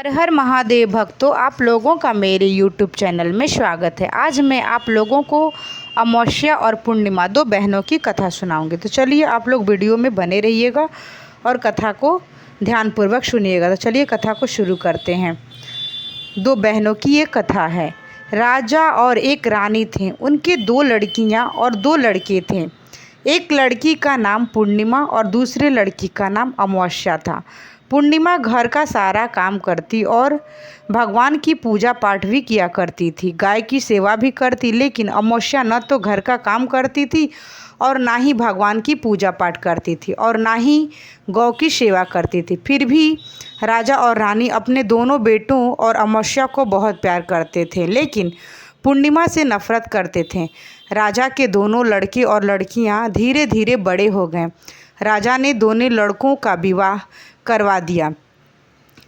हर हर महादेव भक्तों, आप लोगों का मेरे YouTube चैनल में स्वागत है। आज मैं आप लोगों को अमावस्या और पूर्णिमा दो बहनों की कथा सुनाऊंगी। तो चलिए आप लोग वीडियो में बने रहिएगा और कथा को ध्यानपूर्वक सुनिएगा। तो चलिए कथा को शुरू करते हैं। दो बहनों की ये कथा है। राजा और एक रानी थे। उनके दो लड़कियां और दो लड़के थे। एक लड़की का नाम पूर्णिमा और दूसरे लड़की का नाम अमावस्या था। पूर्णिमा घर का सारा काम करती और भगवान की पूजा पाठ भी किया करती थी, गाय की सेवा भी करती। लेकिन अमावस्या न तो घर का काम करती थी और ना ही भगवान की पूजा पाठ करती थी और ना ही गौ की सेवा करती थी। फिर भी राजा और रानी अपने दोनों बेटों और अमावस्या को बहुत प्यार करते थे, लेकिन पूर्णिमा से नफरत करते थे। राजा के दोनों लड़के और लड़कियां धीरे धीरे बड़े हो गए। राजा ने दोनों लड़कों का विवाह करवा दिया।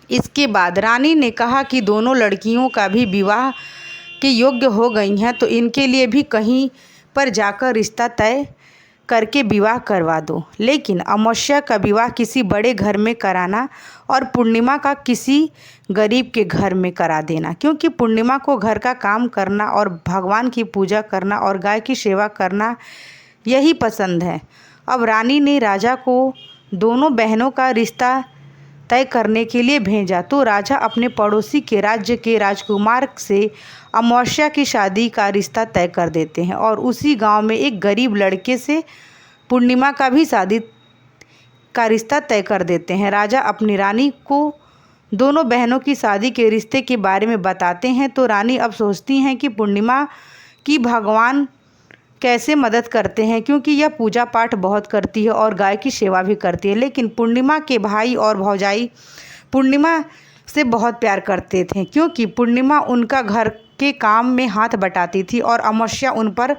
इसके बाद रानी ने कहा कि दोनों लड़कियों का भी विवाह के योग्य हो गई हैं, तो इनके लिए भी कहीं पर जाकर रिश्ता तय करके विवाह करवा दो। लेकिन अमावस्या का विवाह किसी बड़े घर में कराना और पूर्णिमा का किसी गरीब के घर में करा देना, क्योंकि पूर्णिमा को घर का काम करना और भगवान की पूजा करना और गाय की सेवा करना यही पसंद है। अब रानी ने राजा को दोनों बहनों का रिश्ता तय करने के लिए भेजा, तो राजा अपने पड़ोसी के राज्य के राजकुमार से अमावस्या की शादी का रिश्ता तय कर देते हैं और उसी गांव में एक गरीब लड़के से पूर्णिमा का भी शादी का रिश्ता तय कर देते हैं। राजा अपनी रानी को दोनों बहनों की शादी के रिश्ते के बारे में बताते हैं, तो रानी अब सोचती हैं कि पूर्णिमा की भगवान कैसे मदद करते हैं, क्योंकि यह पूजा पाठ बहुत करती है और गाय की सेवा भी करती है। लेकिन पूर्णिमा के भाई और भौजाई पूर्णिमा से बहुत प्यार करते थे, क्योंकि पूर्णिमा उनका घर के काम में हाथ बटाती थी और अमावस्या उन पर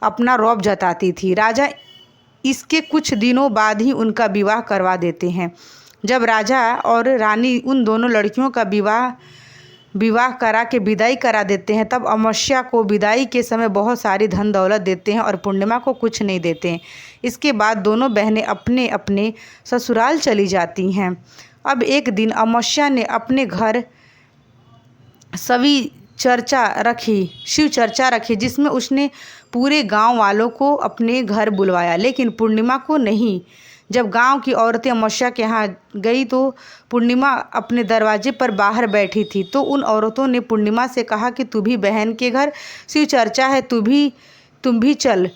अपना रौब जताती थी। राजा इसके कुछ दिनों बाद ही उनका विवाह करवा देते हैं। जब राजा और रानी उन दोनों लड़कियों का विवाह करा के विदाई करा देते हैं, तब अमावस्या को विदाई के समय बहुत सारी धन दौलत देते हैं और पूर्णिमा को कुछ नहीं देते हैं। इसके बाद दोनों बहनें अपने अपने ससुराल चली जाती हैं। अब एक दिन अमावस्या ने अपने घर शिव चर्चा रखी, जिसमें उसने पूरे गांव वालों को अपने घर बुलवाया, लेकिन पूर्णिमा को नहीं। जब गांव की औरतें अमावस्या के यहाँ गई तो पूर्णिमा अपने दरवाजे पर बाहर बैठी थी, तो उन औरतों ने पूर्णिमा से कहा कि तू भी बहन के घर शिव चर्चा है, तुम भी चल।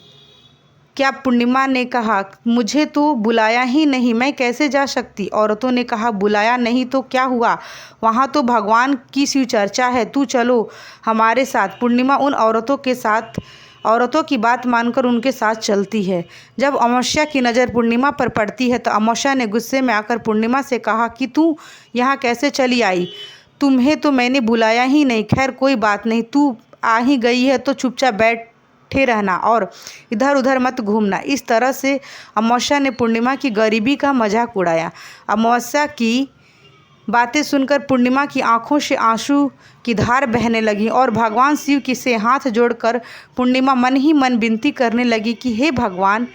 क्या पूर्णिमा ने कहा, मुझे तो बुलाया ही नहीं, मैं कैसे जा सकती। औरतों ने कहा, बुलाया नहीं तो क्या हुआ, वहाँ तो भगवान की शिव चर्चा है, तू चलो हमारे साथ। पूर्णिमा उन औरतों की बात मानकर उनके साथ चलती है। जब अमावस्या की नज़र पूर्णिमा पर पड़ती है तो अमावस्या ने गुस्से में आकर पूर्णिमा से कहा कि तू यहाँ कैसे चली आई, तुम्हें तो मैंने बुलाया ही नहीं। खैर कोई बात नहीं, तू आ ही गई है तो चुपचाप बैठे रहना और इधर उधर मत घूमना। इस तरह से अमावस्या ने पूर्णिमा की गरीबी का मजाक उड़ाया। अमावस्या की बातें सुनकर पूर्णिमा की आंखों से आंसू की धार बहने लगी और भगवान शिव की से हाथ जोड़कर पूर्णिमा मन ही मन विनती करने लगी कि हे भगवान,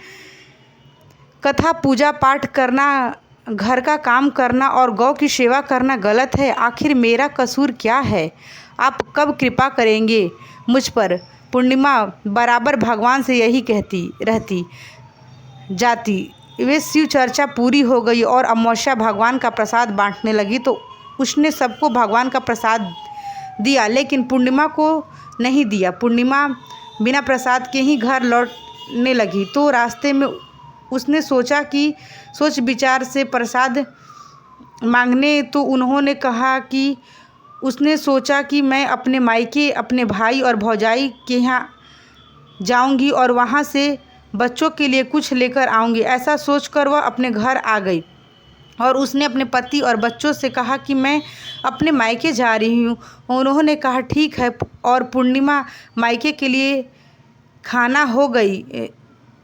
कथा पूजा पाठ करना, घर का काम करना और गौ की सेवा करना गलत है। आखिर मेरा कसूर क्या है? आप कब कृपा करेंगे मुझ पर? पूर्णिमा बराबर भगवान से यही कहती रहती जाती। वे शिव चर्चा पूरी हो गई और अमावस्या भगवान का प्रसाद बांटने लगी, तो उसने सबको भगवान का प्रसाद दिया, लेकिन पूर्णिमा को नहीं दिया। पूर्णिमा बिना प्रसाद के ही घर लौटने लगी, तो रास्ते में उसने सोच विचार से प्रसाद मांगने, तो उन्होंने कहा कि उसने सोचा कि मैं अपने मायके अपने भाई और भौजाई के यहाँ जाऊंगी और वहाँ से बच्चों के लिए कुछ लेकर आऊँगी। ऐसा सोचकर वह अपने घर आ गई और उसने अपने पति और बच्चों से कहा कि मैं अपने मायके जा रही हूँ। उन्होंने कहा ठीक है, और पूर्णिमा मायके के लिए खाना हो गई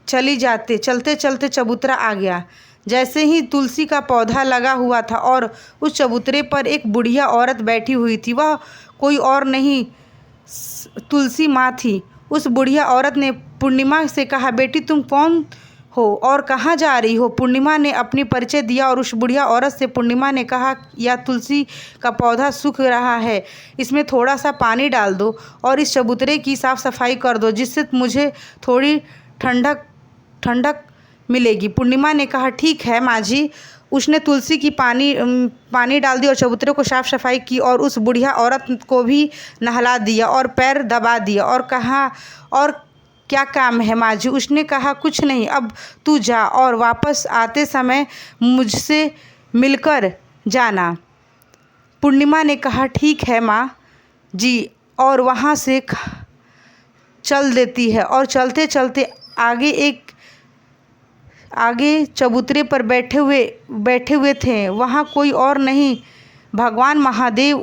चलते चलते चबूतरा आ गया। जैसे ही तुलसी का पौधा लगा हुआ था और उस चबूतरे पर एक बुढ़िया औरत बैठी हुई थी, वह कोई और नहीं तुलसी माँ थी। उस बुढ़िया औरत ने पूर्णिमा से कहा, बेटी तुम कौन हो और कहाँ जा रही हो? पूर्णिमा ने अपनी परिचय दिया और उस बुढ़िया औरत से पूर्णिमा ने कहा, यह तुलसी का पौधा सूख रहा है, इसमें थोड़ा सा पानी डाल दो और इस चबूतरे की साफ़ सफाई कर दो, जिससे मुझे थोड़ी ठंडक ठंडक मिलेगी। पूर्णिमा ने कहा, ठीक है माँ जी। उसने तुलसी की पानी डाल दी और चबूतरे को साफ सफाई की और उस बुढ़िया औरत को भी नहला दिया और पैर दबा दिया और कहा, और क्या काम है माँ जी? उसने कहा, कुछ नहीं, अब तू जा और वापस आते समय मुझसे मिलकर जाना। पूर्णिमा ने कहा, ठीक है माँ जी, और वहाँ से चल देती है और चलते चलते आगे चबूतरे पर बैठे हुए थे। वहाँ कोई और नहीं, भगवान महादेव।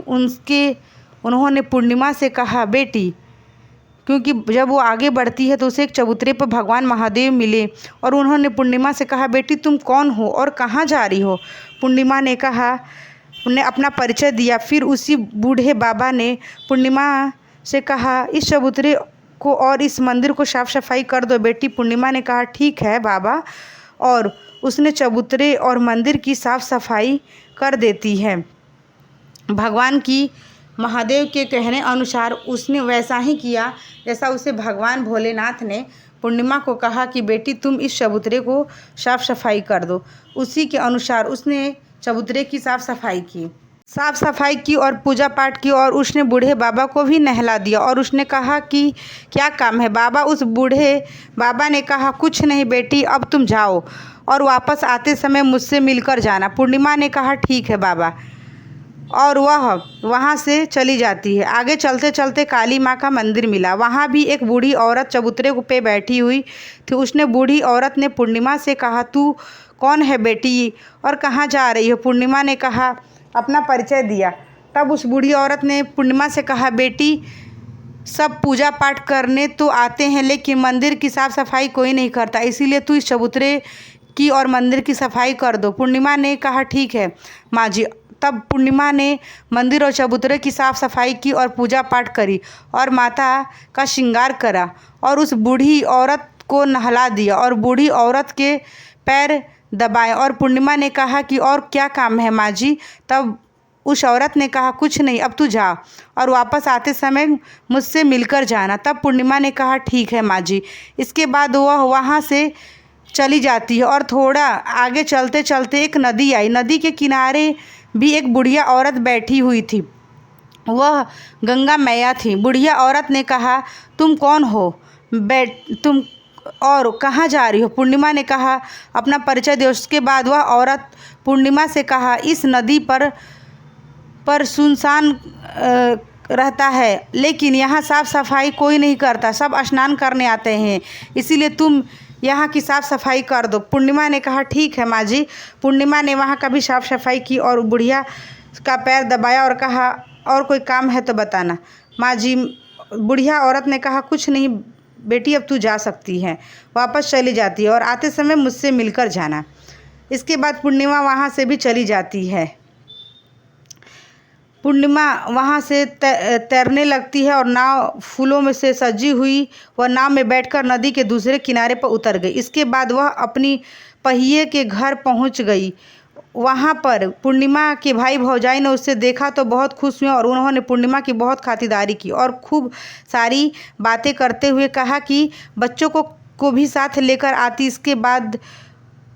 उन्होंने पूर्णिमा से कहा, बेटी, क्योंकि जब वो आगे बढ़ती है तो उसे एक चबूतरे पर भगवान महादेव मिले और उन्होंने पूर्णिमा से कहा, बेटी तुम कौन हो और कहाँ जा रही हो? पूर्णिमा ने अपना परिचय दिया। फिर उसी बूढ़े बाबा ने पूर्णिमा से कहा, इस चबूतरे को और इस मंदिर को साफ सफाई कर दो बेटी। पूर्णिमा ने कहा, ठीक है बाबा, और उसने चबूतरे और मंदिर की साफ सफाई कर देती है। भगवान की महादेव के कहने अनुसार उसने वैसा ही किया जैसा उसे भगवान भोलेनाथ ने पूर्णिमा को कहा कि बेटी तुम इस चबूतरे को साफ सफाई कर दो। उसी के अनुसार उसने चबूतरे की साफ सफाई की और पूजा पाठ की और उसने बूढ़े बाबा को भी नहला दिया और उसने कहा कि क्या काम है बाबा? उस बूढ़े बाबा ने कहा, कुछ नहीं बेटी, अब तुम जाओ और वापस आते समय मुझसे मिलकर जाना। पूर्णिमा ने कहा, ठीक है बाबा, और वह वहाँ से चली जाती है। आगे चलते चलते काली माँ का मंदिर मिला। वहाँ भी एक बूढ़ी औरत चबूतरे पे बैठी हुई थी। उसने बूढ़ी औरत ने पूर्णिमा से कहा, तू कौन है बेटी और कहाँ जा रही हो? पूर्णिमा ने कहा, अपना परिचय दिया। तब उस बूढ़ी औरत ने पूर्णिमा से कहा, बेटी सब पूजा पाठ करने तो आते हैं लेकिन मंदिर की साफ़ सफाई कोई नहीं करता, इसीलिए तू इस चबूतरे की और मंदिर की सफाई कर दो। पूर्णिमा ने कहा, ठीक है माँ जी। तब पूर्णिमा ने मंदिर और चबूतरे की साफ़ सफाई की और पूजा पाठ करी और माता का श्रृंगार करा और उस बूढ़ी औरत को नहला दिया और बूढ़ी औरत के पैर दबाए। और पूर्णिमा ने कहा कि और क्या काम है माँ जी? तब उस औरत ने कहा, कुछ नहीं, अब तू जा और वापस आते समय मुझसे मिलकर जाना। तब पूर्णिमा ने कहा, ठीक है माँ जी। इसके बाद वह वहाँ से चली जाती है और थोड़ा आगे चलते चलते एक नदी आई। नदी के किनारे भी एक बुढ़िया औरत बैठी हुई थी। वह गंगा मैया थी। बुढ़िया औरत ने कहा, तुम कौन हो? तुम और कहाँ जा रही हो? पूर्णिमा ने कहा, अपना परिचय दे। उसके बाद वह औरत पूर्णिमा से कहा, इस नदी पर सुनसान रहता है, लेकिन यहाँ साफ़ सफाई कोई नहीं करता, सब स्नान करने आते हैं, इसीलिए तुम यहाँ की साफ़ सफाई कर दो। पूर्णिमा ने कहा, ठीक है माँ जी। पूर्णिमा ने वहाँ का भी साफ़ सफाई की और बुढ़िया का पैर दबाया और कहा, और कोई काम है तो बताना माँ जी। बुढ़िया औरत ने कहा, कुछ नहीं बेटी, अब तू जा सकती है। वापस चली जाती है और आते समय मुझसे मिलकर जाना। इसके बाद पूर्णिमा वहाँ से भी चली जाती है। पूर्णिमा वहाँ से तैरने लगती है और नाव फूलों में से सजी हुई वह नाव में बैठकर नदी के दूसरे किनारे पर उतर गई। इसके बाद वह अपनी पहिए के घर पहुँच गई। वहाँ पर पूर्णिमा के भाई भौजाई ने उसे देखा तो बहुत खुश हुए और उन्होंने पूर्णिमा की बहुत खातिरदारी की और खूब सारी बातें करते हुए कहा कि बच्चों को भी साथ लेकर आती। इसके बाद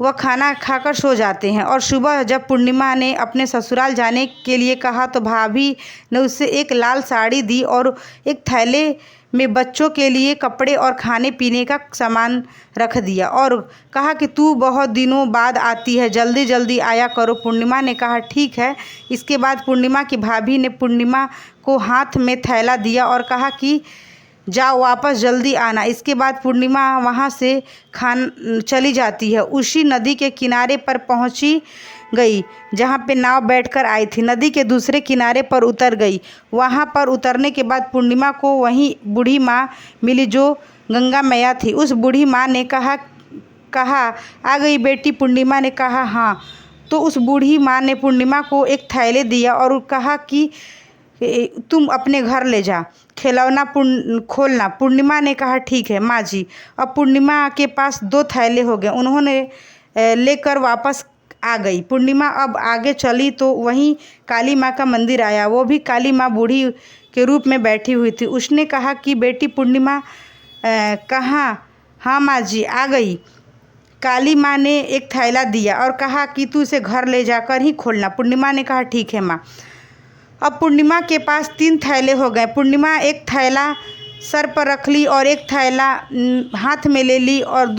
वह खाना खाकर सो जाते हैं और सुबह जब पूर्णिमा ने अपने ससुराल जाने के लिए कहा तो भाभी ने उसे एक लाल साड़ी दी और एक थैले में बच्चों के लिए कपड़े और खाने पीने का सामान रख दिया और कहा कि तू बहुत दिनों बाद आती है, जल्दी जल्दी आया करो। पूर्णिमा ने कहा, ठीक है। इसके बाद पूर्णिमा की भाभी ने पूर्णिमा को हाथ में थैला दिया और कहा कि जाओ, वापस जल्दी आना। इसके बाद पूर्णिमा वहाँ से चली जाती है। उसी नदी के किनारे पर पहुँची गई जहाँ पे नाव बैठकर आई थी। नदी के दूसरे किनारे पर उतर गई। वहाँ पर उतरने के बाद पूर्णिमा को वहीं बूढ़ी माँ मिली जो गंगा मैया थी। उस बूढ़ी माँ ने कहा, आ गई बेटी? पूर्णिमा ने कहा, हाँ। तो उस बूढ़ी माँ ने पूर्णिमा को एक थैले दिया और कहा कि तुम अपने घर ले जा, खिलौना खोलना। पूर्णिमा ने कहा ठीक है माँ जी। अब पूर्णिमा के पास 2 थैले हो गए, उन्होंने लेकर वापस आ गई। पूर्णिमा अब आगे चली तो वहीं काली माँ का मंदिर आया। वो भी काली माँ बूढ़ी के रूप में बैठी हुई थी। उसने कहा कि बेटी पूर्णिमा कहाँ? हाँ माँ जी आ गई। काली माँ ने एक थैला दिया और कहा कि तू इसे घर ले जाकर ही खोलना। पूर्णिमा ने कहा ठीक है माँ। अब पूर्णिमा के पास 3 थैले हो गए। पूर्णिमा एक थैला सर पर रख ली और एक थैला हाथ में ले ली और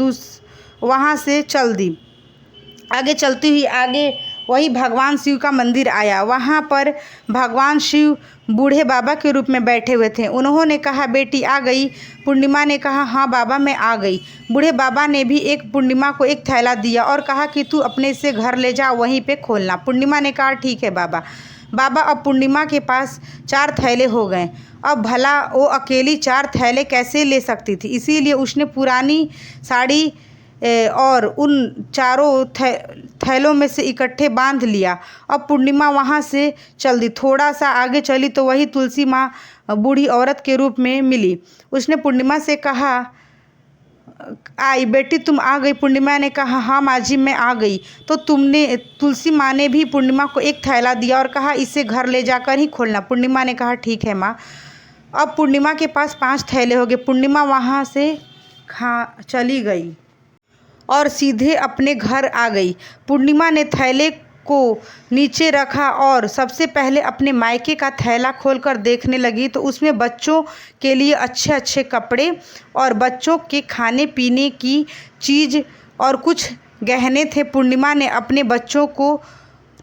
वहाँ से चल दी। आगे चलती हुई आगे वही भगवान शिव का मंदिर आया। वहाँ पर भगवान शिव बूढ़े बाबा के रूप में बैठे हुए थे। उन्होंने कहा बेटी आ गई? पूर्णिमा ने कहा हाँ बाबा मैं आ गई। बूढ़े बाबा ने भी पूर्णिमा को एक थैला दिया और कहा कि तू अपने से घर ले जा, वहीं पे खोलना। पूर्णिमा ने कहा ठीक है बाबा। बाबा अब पूर्णिमा के पास 4 थैले हो गए। अब भला वो अकेली 4 थैले कैसे ले सकती थी, इसीलिए उसने पुरानी साड़ी और उन चारों थैलों में से इकट्ठे बांध लिया। अब पूर्णिमा वहाँ से चल दी। थोड़ा सा आगे चली तो वही तुलसी माँ बूढ़ी औरत के रूप में मिली। उसने पूर्णिमा से कहा आई बेटी तुम आ गई? पूर्णिमा ने कहा हाँ माँ जी मैं आ गई। तो तुलसी माँ ने भी पूर्णिमा को एक थैला दिया और कहा इसे घर ले जाकर ही खोलना। पूर्णिमा ने कहा ठीक है माँ। अब पूर्णिमा के पास 5 थैले हो गए। पूर्णिमा वहाँ से चली गई और सीधे अपने घर आ गई। पूर्णिमा ने थैले को नीचे रखा और सबसे पहले अपने मायके का थैला खोलकर देखने लगी तो उसमें बच्चों के लिए अच्छे अच्छे कपड़े और बच्चों के खाने पीने की चीज़ और कुछ गहने थे। पूर्णिमा ने अपने बच्चों को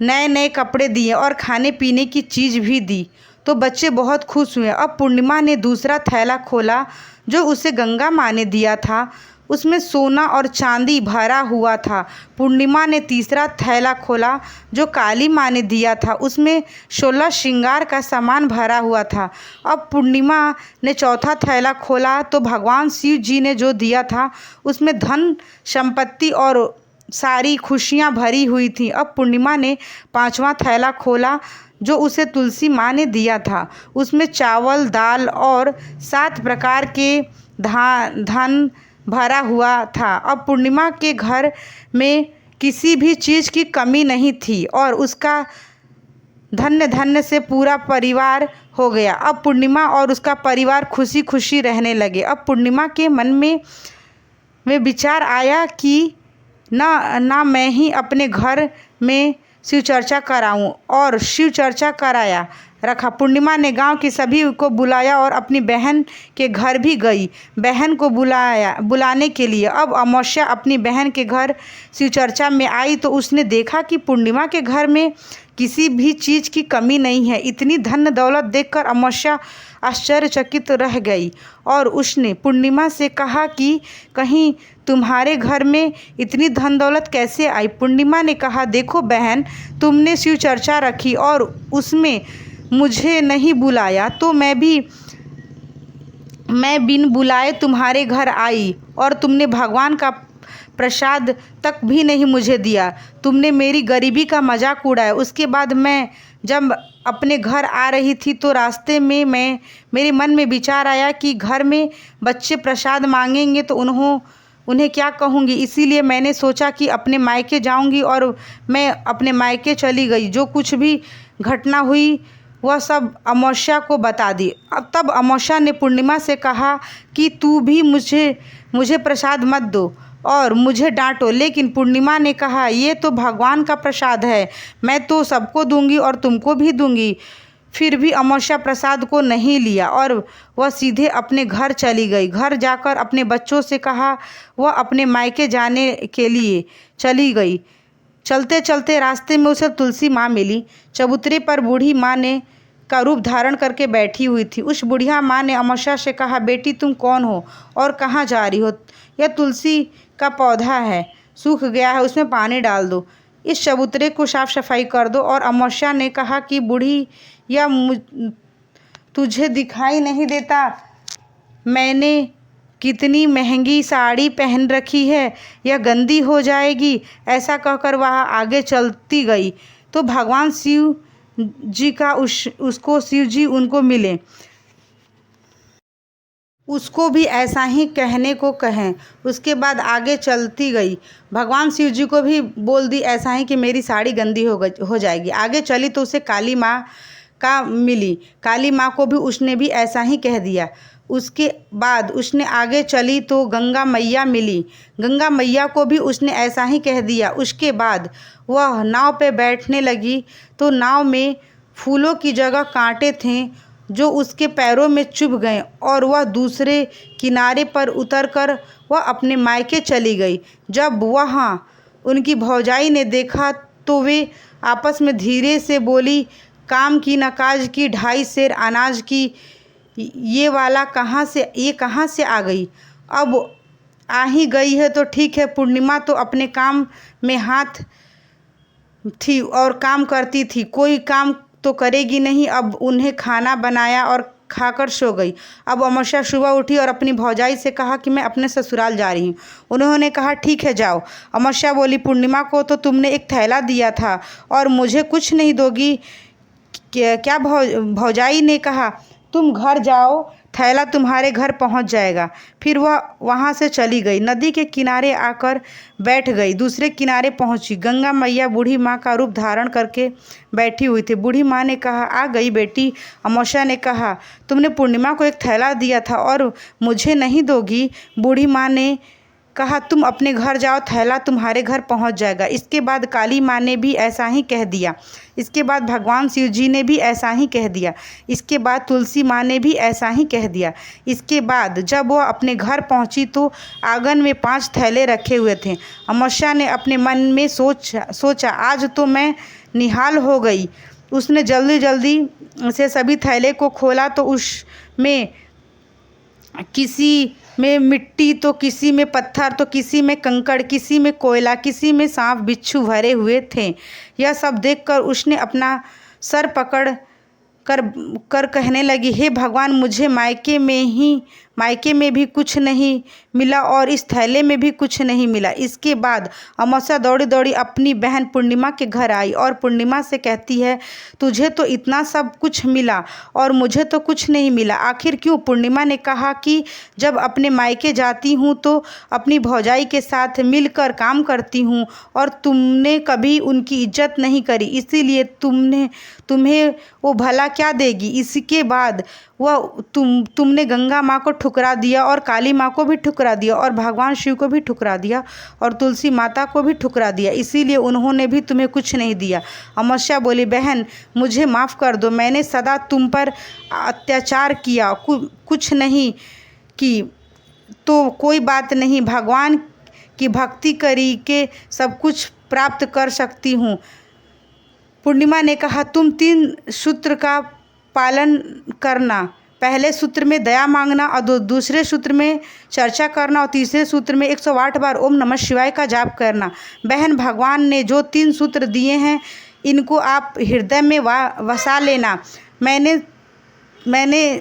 नए नए कपड़े दिए और खाने पीने की चीज़ भी दी तो बच्चे बहुत खुश हुए। अब पूर्णिमा ने दूसरा थैला खोला जो उसे गंगा माँ ने दिया था। उसमें सोना और चांदी भरा हुआ था। पूर्णिमा ने तीसरा थैला खोला जो काली माँ ने दिया था। उसमें 16 श्रृंगार का सामान भरा हुआ था। अब पूर्णिमा ने चौथा थैला खोला तो भगवान शिव जी ने जो दिया था उसमें धन संपत्ति और सारी खुशियाँ भरी हुई थी। अब पूर्णिमा ने 5वां थैला खोला जो उसे तुलसी माँ ने दिया था। उसमें चावल दाल और 7 प्रकार के धन भरा हुआ था। अब पूर्णिमा के घर में किसी भी चीज़ की कमी नहीं थी और उसका धन्य धन्य से पूरा परिवार हो गया। अब पूर्णिमा और उसका परिवार खुशी खुशी रहने लगे। अब पूर्णिमा के मन में विचार आया कि ना मैं ही अपने घर में शिव चर्चा कराऊं और शिव चर्चा कराया रखा। पूर्णिमा ने गांव के सभी को बुलाया और अपनी बहन के घर भी गई बहन को बुलाने के लिए। अब अमावस्या अपनी बहन के घर शिव चर्चा में आई तो उसने देखा कि पूर्णिमा के घर में किसी भी चीज़ की कमी नहीं है। इतनी धन दौलत देखकर अमावस्या आश्चर्यचकित रह गई और उसने पूर्णिमा से कहा कि कहीं तुम्हारे घर में इतनी धन दौलत कैसे आई? पूर्णिमा ने कहा देखो बहन, तुमने शिव चर्चा रखी और उसमें मुझे नहीं बुलाया तो मैं बिन बुलाए तुम्हारे घर आई और तुमने भगवान का प्रसाद तक भी नहीं मुझे दिया। तुमने मेरी गरीबी का मजाक उड़ाया। उसके बाद मैं जब अपने घर आ रही थी तो रास्ते में मेरे मन में विचार आया कि घर में बच्चे प्रसाद मांगेंगे तो उन्हें क्या कहूँगी। इसीलिए मैंने सोचा कि अपने मायके जाऊँगी और मैं अपने मायके चली गई। जो कुछ भी घटना हुई वह सब अमावस्या को बता दी। अब तब अमावस्या ने पूर्णिमा से कहा कि तू भी मुझे प्रसाद मत दो और मुझे डांटो। लेकिन पूर्णिमा ने कहा ये तो भगवान का प्रसाद है, मैं तो सबको दूंगी और तुमको भी दूंगी। फिर भी अमावस्या प्रसाद को नहीं लिया और वह सीधे अपने घर चली गई। घर जाकर अपने बच्चों से कहा वह अपने मायके जाने के लिए चली गई। चलते चलते रास्ते में उसे तुलसी माँ मिली। चबूतरे पर बूढ़ी माँ का रूप धारण करके बैठी हुई थी। उस बुढ़िया माँ ने अमावस्या से कहा बेटी तुम कौन हो और कहाँ जा रही हो? यह तुलसी का पौधा है, सूख गया है, उसमें पानी डाल दो, इस चबूतरे को साफ सफाई कर दो। और अमावस्या ने कहा कि बूढ़ी या तुझे दिखाई नहीं देता मैंने कितनी महंगी साड़ी पहन रखी है, यह गंदी हो जाएगी। ऐसा कहकर वह आगे चलती गई तो भगवान शिव जी का उसको शिव जी उनको मिले, उसको भी ऐसा ही कहने को कहें। उसके बाद आगे चलती गई, भगवान शिव जी को भी बोल दी ऐसा ही कि मेरी साड़ी गंदी हो जाएगी। आगे चली तो उसे काली माँ का मिली, काली माँ को भी उसने भी ऐसा ही कह दिया। उसके बाद उसने आगे चली तो गंगा मैया मिली, गंगा मैया को भी उसने ऐसा ही कह दिया। उसके बाद वह नाव पे बैठने लगी तो नाव में फूलों की जगह कांटे थे जो उसके पैरों में चुभ गए और वह दूसरे किनारे पर उतरकर वह अपने मायके चली गई। जब वहाँ उनकी भौजाई ने देखा तो वे आपस में धीरे से बोली, काम की न काज की, 2.5 सेर अनाज की, ये वाला कहाँ से आ गई। अब आ ही गई है तो ठीक है। पूर्णिमा तो अपने काम में हाथ थी और काम करती थी, कोई काम तो करेगी नहीं। अब उन्हें खाना बनाया और खाकर सो गई। अब अमावस्या सुबह उठी और अपनी भौजाई से कहा कि मैं अपने ससुराल जा रही हूँ। उन्होंने कहा ठीक है जाओ। अमावस्या बोली, पूर्णिमा को तो तुमने एक थैला दिया था और मुझे कुछ नहीं दोगी क्या? भौजाई ने कहा तुम घर जाओ, थैला तुम्हारे घर पहुंच जाएगा। फिर वह वहां से चली गई, नदी के किनारे आकर बैठ गई। दूसरे किनारे पहुंची, गंगा मैया बूढ़ी माँ का रूप धारण करके बैठी हुई थी। बूढ़ी माँ ने कहा आ गई बेटी। अमावस्या ने कहा तुमने पूर्णिमा को एक थैला दिया था और मुझे नहीं दोगी? बूढ़ी माँ ने कहा तुम अपने घर जाओ, थैला तुम्हारे घर पहुंच जाएगा। इसके बाद काली माँ ने भी ऐसा ही कह दिया। इसके बाद भगवान शिव जी ने भी ऐसा ही कह दिया। इसके बाद तुलसी माँ ने भी ऐसा ही कह दिया। इसके बाद जब वह अपने घर पहुंची तो आंगन में 5 थैले रखे हुए थे। अमावस्या ने अपने मन में सोचा आज तो मैं निहाल हो गई। उसने जल्दी जल्दी से सभी थैले को खोला तो उसमें किसी में मिट्टी तो किसी में पत्थर तो किसी में कंकड़, किसी में कोयला, किसी में सांप बिच्छू भरे हुए थे। यह सब देखकर उसने अपना सर पकड़ कर कहने लगी, हे भगवान, मुझे मायके में भी कुछ नहीं मिला और इस थैले में भी कुछ नहीं मिला। इसके बाद अमावस्या दौड़ी दौड़ी अपनी बहन पूर्णिमा के घर आई और पूर्णिमा से कहती है तुझे तो इतना सब कुछ मिला और मुझे तो कुछ नहीं मिला, आखिर क्यों? पूर्णिमा ने कहा कि जब अपने मायके जाती हूँ तो अपनी भौजाई के साथ मिलकर काम करती हूँ और तुमने कभी उनकी इज्जत नहीं करी, इसीलिए तुम्हें वो भला क्या देगी। इसके बाद वह तुमने गंगा माँ को ठुकरा दिया और काली माँ को भी ठुकरा दिया और भगवान शिव को भी ठुकरा दिया और तुलसी माता को भी ठुकरा दिया, इसीलिए उन्होंने भी तुम्हें कुछ नहीं दिया। अमावस्या बोली, बहन मुझे माफ़ कर दो, मैंने सदा तुम पर अत्याचार किया, कुछ नहीं की तो कोई बात नहीं, भगवान की भक्ति करी के सब कुछ प्राप्त कर सकती हूँ। पूर्णिमा ने कहा तुम 3 सूत्र का पालन करना, पहले सूत्र में दया मांगना और दूसरे सूत्र में चर्चा करना और तीसरे सूत्र में 108 बार ओम नमः शिवाय का जाप करना। बहन, भगवान ने जो 3 सूत्र दिए हैं इनको आप हृदय में वसा लेना। मैंने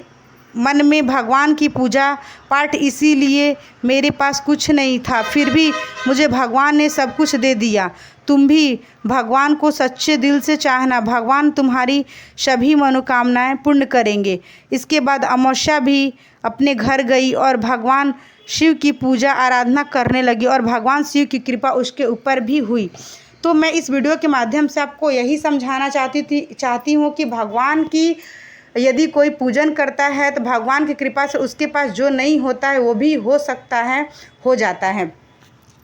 मन में भगवान की पूजा पाठ, इसीलिए मेरे पास कुछ नहीं था, फिर भी मुझे भगवान ने सब कुछ दे दिया। तुम भी भगवान को सच्चे दिल से चाहना, भगवान तुम्हारी सभी मनोकामनाएं पूर्ण करेंगे। इसके बाद अमावस्या भी अपने घर गई और भगवान शिव की पूजा आराधना करने लगी और भगवान शिव की कृपा उसके ऊपर भी हुई। तो मैं इस वीडियो के माध्यम से आपको यही समझाना चाहती हूँ कि भगवान की यदि कोई पूजन करता है तो भगवान की कृपा से उसके पास जो नहीं होता है वो भी हो सकता है, हो जाता है।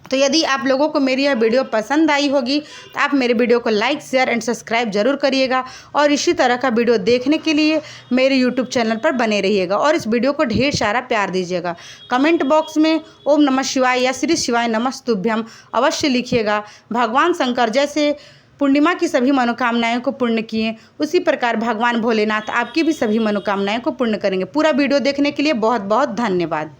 तो यदि आप लोगों को मेरी यह वीडियो पसंद आई होगी तो आप मेरे वीडियो को लाइक, शेयर एंड सब्सक्राइब जरूर करिएगा और इसी तरह का वीडियो देखने के लिए मेरे यूट्यूब चैनल पर बने रहिएगा और इस वीडियो को ढेर सारा प्यार दीजिएगा। कमेंट बॉक्स में ओम नमः शिवाय या श्री शिवाय नमस्तुभ्यम अवश्य लिखिएगा। भगवान शंकर जैसे पूर्णिमा की सभी मनोकामनाएं को पूर्ण किए, उसी प्रकार भगवान भोलेनाथ आपकी भी सभी मनोकामनाएं को पूर्ण करेंगे। पूरा वीडियो देखने के लिए बहुत बहुत धन्यवाद।